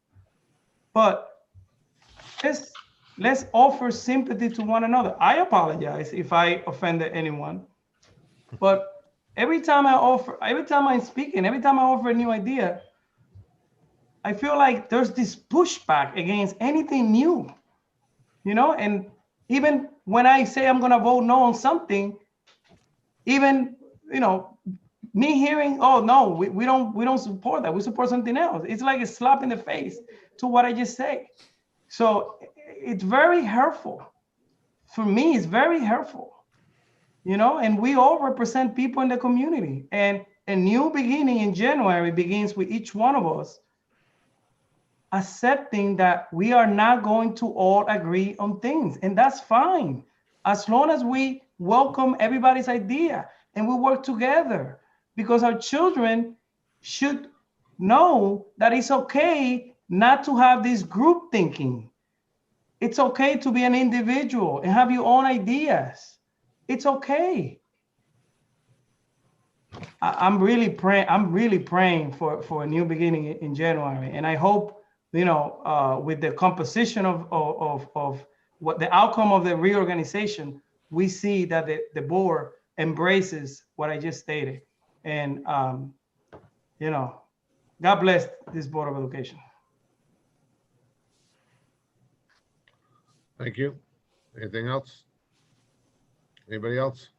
But let's offer sympathy to one another. I apologize if I offended anyone. But every time I'm speaking, every time I offer a new idea, I feel like there's this pushback against anything new, and even when I say I'm going to vote no on something, even, me hearing, oh, no, we don't support that. We support something else. It's like a slap in the face to what I just say. So it's very hurtful. For me, it's very hurtful, and we all represent people in the community. And a new beginning in January begins with each one of us accepting that we are not going to all agree on things. And that's fine, as long as we welcome everybody's idea and we work together, because our children should know that it's okay not to have this group thinking. It's okay to be an individual and have your own ideas. It's okay. I'm really praying for a new beginning in January. And I hope, with the composition of what the outcome of the reorganization, we see that the board embraces what I just stated. And, God bless this Board of Education. Thank you. Anything else? Anybody else?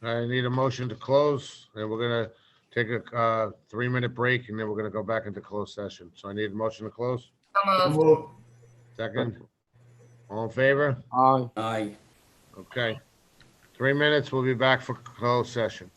I need a motion to close, and we're gonna take a 3-minute break, and then we're gonna go back into closed session. So I need a motion to close. So moved. Second. All in favor? Aye. Aye. Okay. 3 minutes. We'll be back for closed session.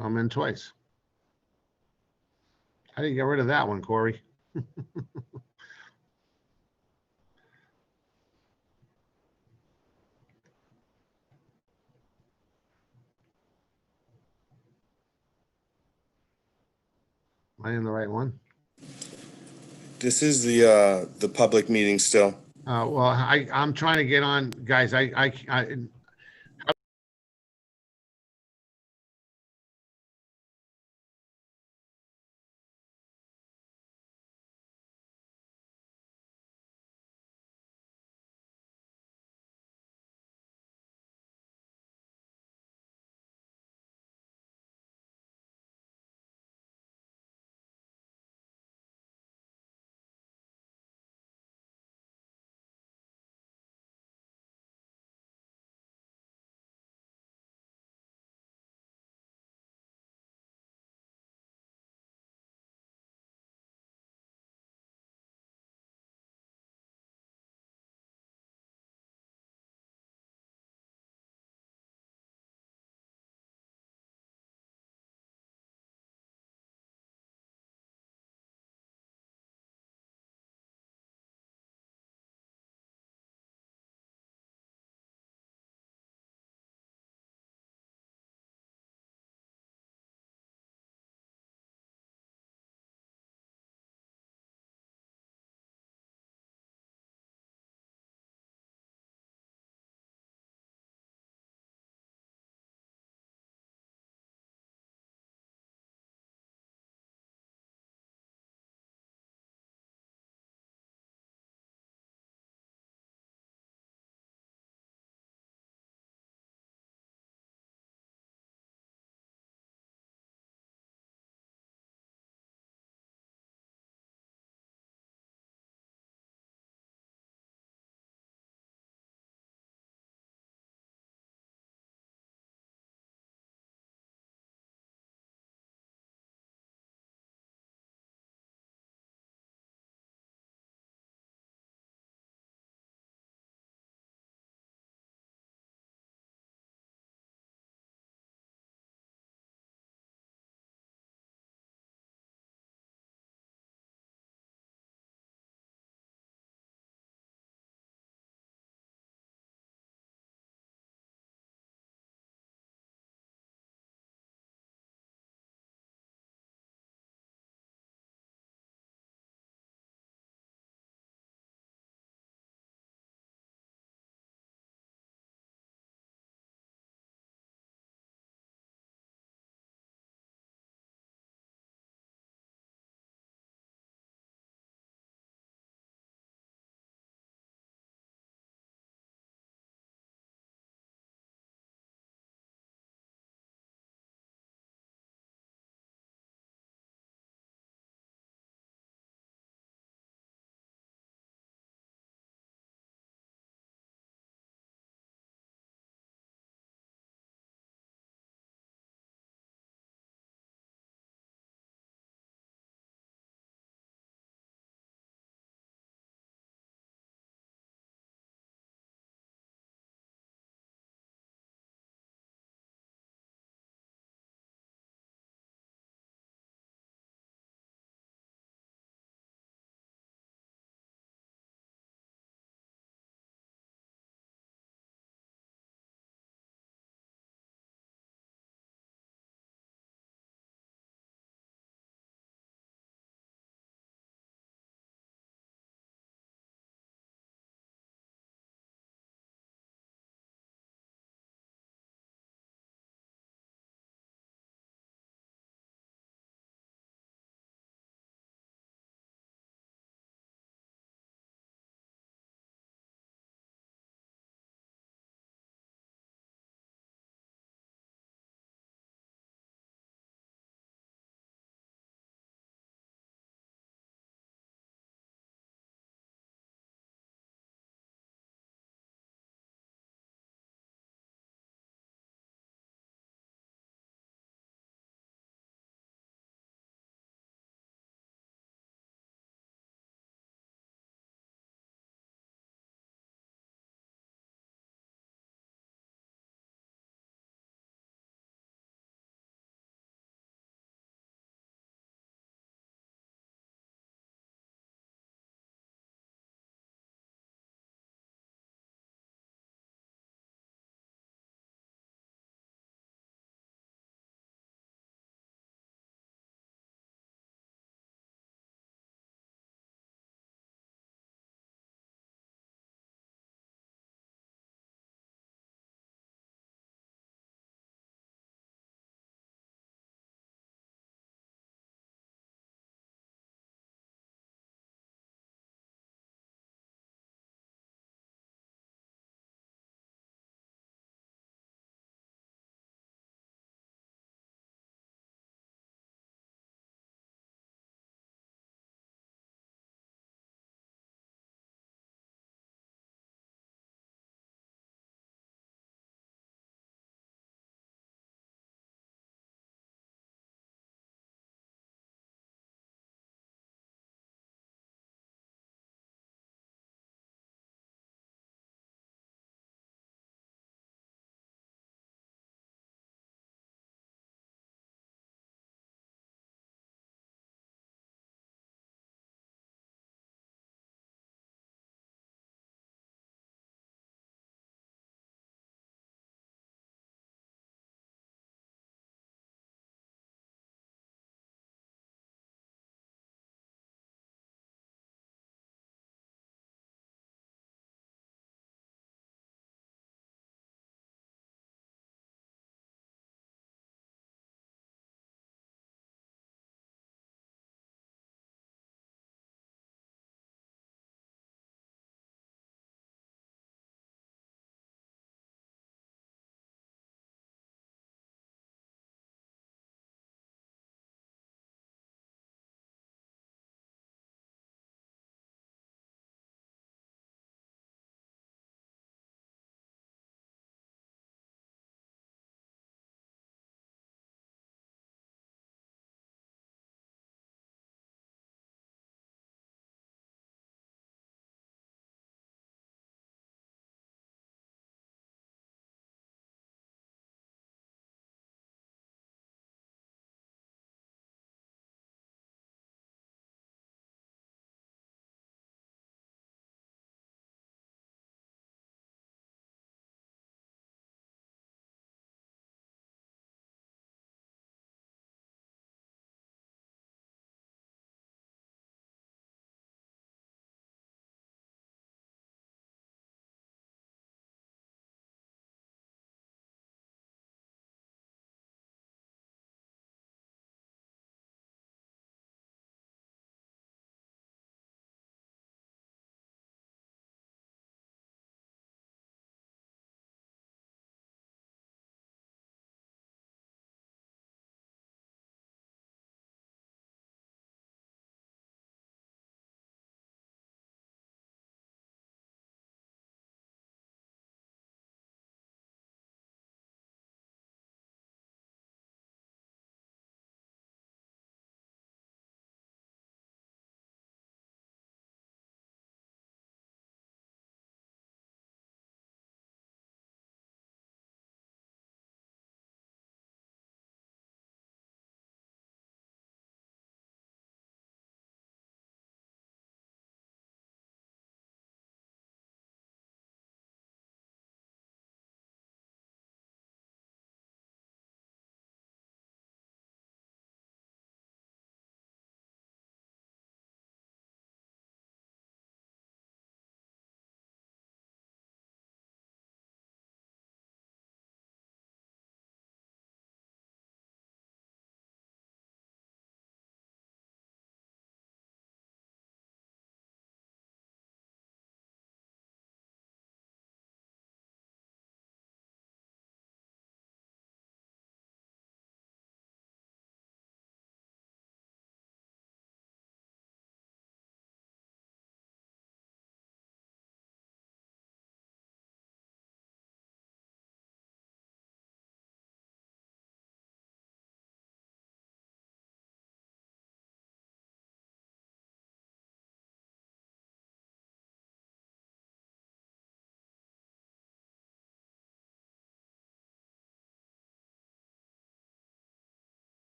I'm in twice. How do you get rid of that one, Corey? Am I in the right one? This is the public meeting still. Well, I'm trying to get on, guys. I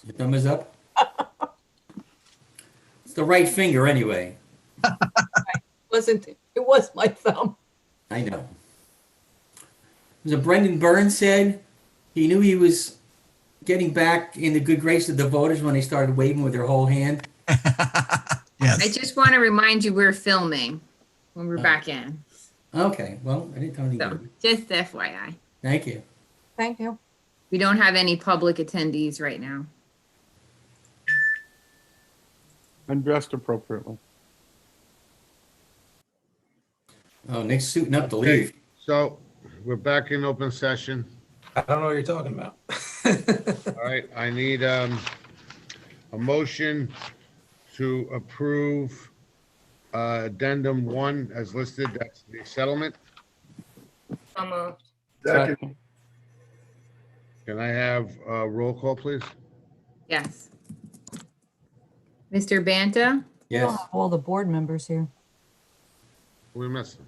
Your thumb is up? It's the right finger anyway. It was my thumb. I know. So Brendan Burns said he knew he was getting back in the good grace of the voters when they started waving with their whole hand. I just want to remind you we're filming when we're back in. Okay, well, I didn't tell So anybody. just FYI. Thank you. Thank you. We don't have any public attendees right now. I'm dressed appropriately. Oh, Nick's suiting up to Okay, leave. so we're back in open session. I don't know what you're talking about. All right, I need a motion to approve addendum 1 as listed. That's the settlement. So moved. Second. Can I have a roll call, please? Yes. Mr. Banta, We don't Yes. have all the board members here. We missed him.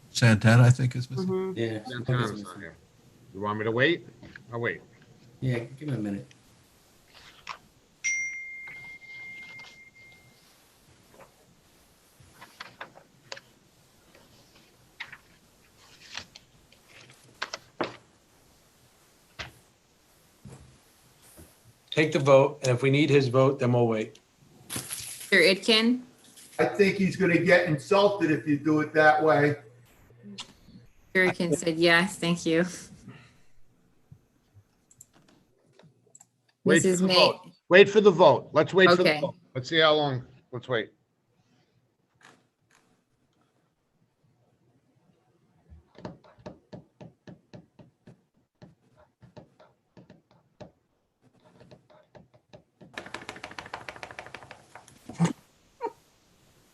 Santana, I think, is missing. Yeah. Santana's not here. You want me to wait? I'll wait. Yeah, give him a minute. Take the vote, and if we need his vote, then we'll wait. Mr. Itkin, I think he's gonna get insulted if you do it that way. Mr. Itkin said yes, thank you. Wait for Mrs. the May, vote. Wait for the vote. Let's wait for the Okay. vote. Let's see how long. Let's wait.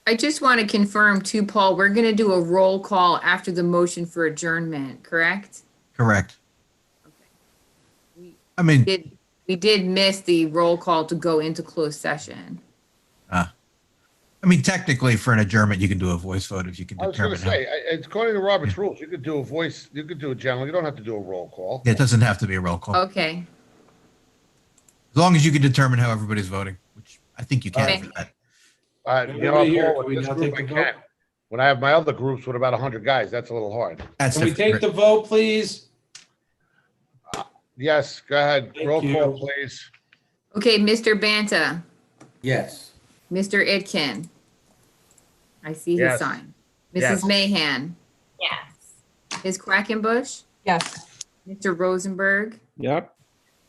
I just want to confirm too, Paul, we're going to do a roll call after the motion for adjournment, correct? Correct. I mean, We did miss the roll call to go into closed session. technically for an adjournment, you can do a voice vote if you can I was gonna determine how. say, according to Robert's rules, you could do a voice, you could do a general, you don't have to do a roll call. It doesn't have to be a roll call. Okay, As long as you can determine how everybody's voting, which I think you can Okay. for that. Everybody here, Paul, can we with this now group, take I the can't. When I have my other groups with about 100 guys, that's a little hard. That's Can we take different. the vote, please? Yes, go ahead. Thank Roll you. call, please. okay, Mr. Banta, Yes. Mr. Itkin. I see his Yes. sign. Yes. Mrs. Mahan, Yes. Ms. Quackenbush, Yes. Mr. Rosenberg, Yep.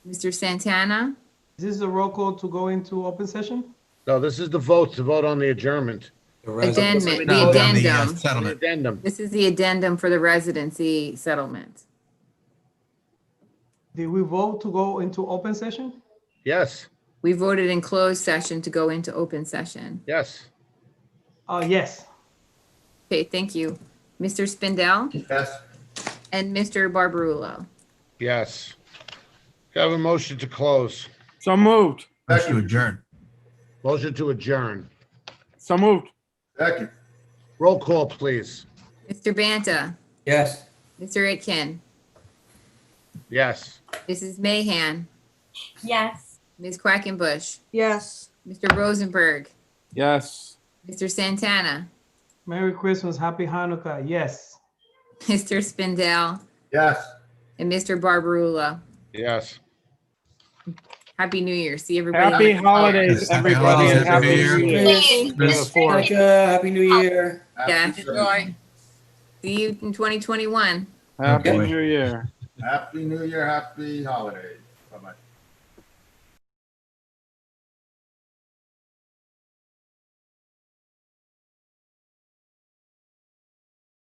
Mr. Santana, Is this a roll call to go into open session? No, this is the vote to vote on the adjournment. addendum, No, the on the, addendum. settlement. Addendum. This is the addendum for the residency settlement. Did we vote to go into open session? Yes, We voted in closed session to go into open session. yes. Yes. Okay, thank you. Mr. Spindell Yes. and Mr. Barbarulo. Yes. Can I have a motion to close? So moved. Motion to adjourn. Motion to adjourn. So moved. Second. Roll call, please. Mr. Banta, Yes. Mr. Itkin, Yes. Mrs. Mahan, Yes. Ms. Quackenbush, Yes. Mr. Rosenberg, Yes. Mr. Santana, Merry Christmas, Happy Hanukkah, yes. Mr. Spindell, Yes. and Mr. Barbarulo. Yes. Happy New Year. See everybody. Happy next holidays, Happy everybody. holidays, and Happy Happy New New Year. Year. Hanukkah, Happy New Year. Yes. Happy See you in 2021. Happy boy. New Year. Happy New Year, happy holidays. Bye-bye.